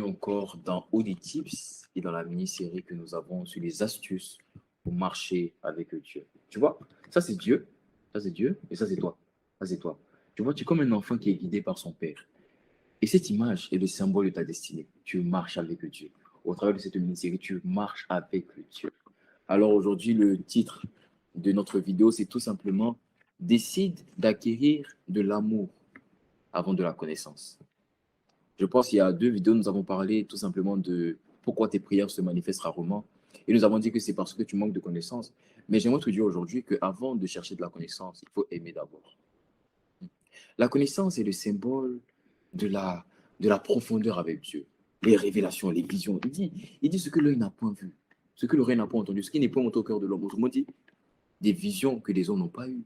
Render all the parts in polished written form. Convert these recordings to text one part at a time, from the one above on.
encore dans Audi Tips et dans la mini-série que nous avons sur les astuces pour marcher avec Dieu. Tu vois, ça c'est Dieu, et ça c'est toi. Ça c'est toi. Tu vois, tu es comme un enfant qui est guidé par son père. Et cette image est le symbole de ta destinée. Tu marches avec Dieu. Au travers de cette mini-série, tu marches avec Dieu. Alors aujourd'hui, le titre de notre vidéo, c'est tout simplement décide d'acquérir de l'amour avant de la connaissance. Je pense qu'il y a 2 vidéos, nous avons parlé tout simplement de pourquoi tes prières se manifestent rarement. Et nous avons dit que c'est parce que tu manques de connaissances. Mais j'aimerais te dire aujourd'hui qu'avant de chercher de la connaissance, il faut aimer d'abord. La connaissance est le symbole de la profondeur avec Dieu. Les révélations, les visions. Il dit ce que l'œil n'a point vu, ce que l'oreille n'a pas entendu, ce qui n'est point monté au cœur de l'homme. Autrement dit, des visions que les hommes n'ont pas eues,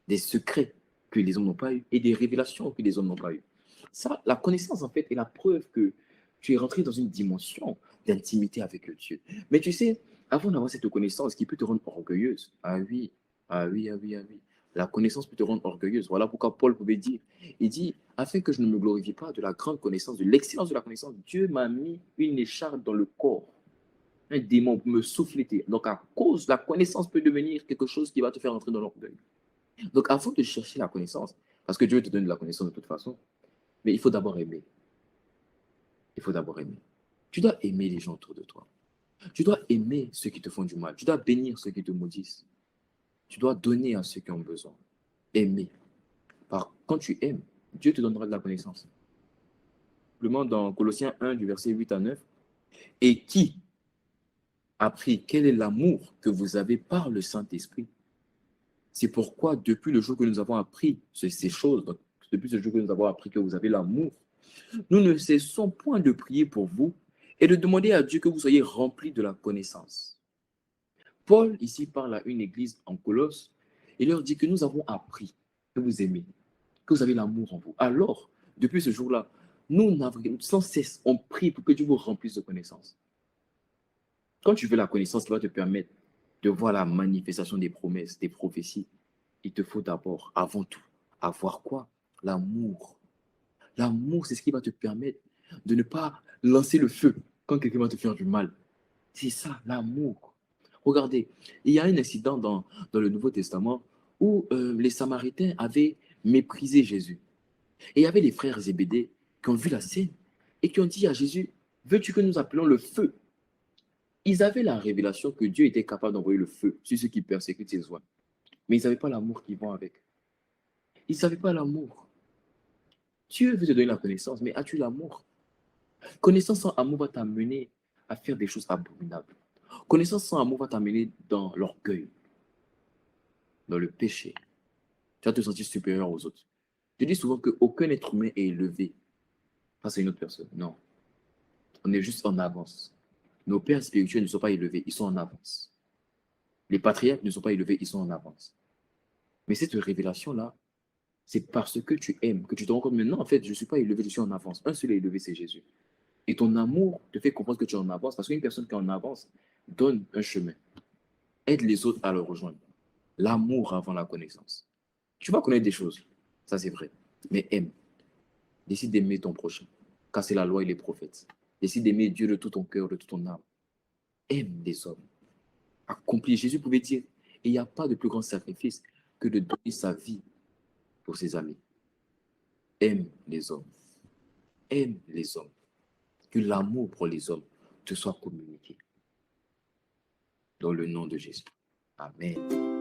des secrets que les hommes n'ont pas eu et des révélations que les hommes n'ont pas eues. Ça, la connaissance, en fait, est la preuve que tu es rentré dans une dimension d'intimité avec Dieu. Mais tu sais, avant d'avoir cette connaissance qui peut te rendre orgueilleuse, ah oui, ah oui, ah oui, ah oui, la connaissance peut te rendre orgueilleuse. Voilà pourquoi Paul pouvait dire, il dit, afin que je ne me glorifie pas de la grande connaissance, de l'excellence de la connaissance, Dieu m'a mis une écharpe dans le corps, un démon pour me souffleter. Donc, à cause, la connaissance peut devenir quelque chose qui va te faire entrer dans l'orgueil. Donc, avant de chercher la connaissance, parce que Dieu te donne de la connaissance de toute façon, mais il faut d'abord aimer. Il faut d'abord aimer. Tu dois aimer les gens autour de toi. Tu dois aimer ceux qui te font du mal. Tu dois bénir ceux qui te maudissent. Tu dois donner à ceux qui ont besoin. Aimer. Quand tu aimes, Dieu te donnera de la connaissance. Simplement dans Colossiens 1, du verset 8 à 9. Et qui a appris quel est l'amour que vous avez par le Saint-Esprit? C'est pourquoi, depuis le jour que nous avons appris ces choses, donc, depuis ce jour que nous avons appris que vous avez l'amour, nous ne cessons point de prier pour vous et de demander à Dieu que vous soyez remplis de la connaissance. Paul, ici, parle à une église en Colosse et leur dit que nous avons appris que vous aimez, que vous avez l'amour en vous. Alors, depuis ce jour-là, nous, sans cesse, on prie pour que Dieu vous remplisse de connaissances. Quand tu veux la connaissance qui va te permettre de voir la manifestation des promesses, des prophéties, il te faut d'abord, avant tout, avoir quoi? L'amour. L'amour, c'est ce qui va te permettre de ne pas lancer le feu quand quelqu'un va te faire du mal. C'est ça, l'amour. Regardez, il y a un incident dans le Nouveau Testament où les Samaritains avaient méprisé Jésus. Et il y avait les frères Zébédée qui ont vu la scène et qui ont dit à Jésus, veux-tu que nous appelons le feu? Ils avaient la révélation que Dieu était capable d'envoyer le feu sur ceux qui persécutent ses oies. Mais ils n'avaient pas l'amour qui va avec. Ils n'avaient pas l'amour. Dieu veut te donner la connaissance, mais as-tu l'amour? Connaissance sans amour va t'amener à faire des choses abominables. Connaissance sans amour va t'amener dans l'orgueil, dans le péché. Tu vas te sentir supérieur aux autres. Je dis souvent qu'aucun être humain est élevé face à une autre personne. Non, on est juste en avance. Nos pères spirituels ne sont pas élevés, ils sont en avance. Les patriarches ne sont pas élevés, ils sont en avance. Mais cette révélation-là, c'est parce que tu aimes, que tu te rends compte maintenant, en fait, je ne suis pas élevé, je suis en avance. Un seul est élevé, c'est Jésus. Et ton amour te fait comprendre que tu es en avance, parce qu'une personne qui est en avance donne un chemin. Aide les autres à le rejoindre. L'amour avant la connaissance. Tu vas connaître des choses, ça c'est vrai, mais aime. Décide d'aimer ton prochain, car c'est la loi et les prophètes. Décide d'aimer Dieu de tout ton cœur, de toute ton âme. Aime les hommes. Accomplis. Jésus pouvait dire, il n'y a pas de plus grand sacrifice que de donner sa vie pour ses amis. Aime les hommes. Aime les hommes. Que l'amour pour les hommes te soit communiqué. Dans le nom de Jésus. Amen.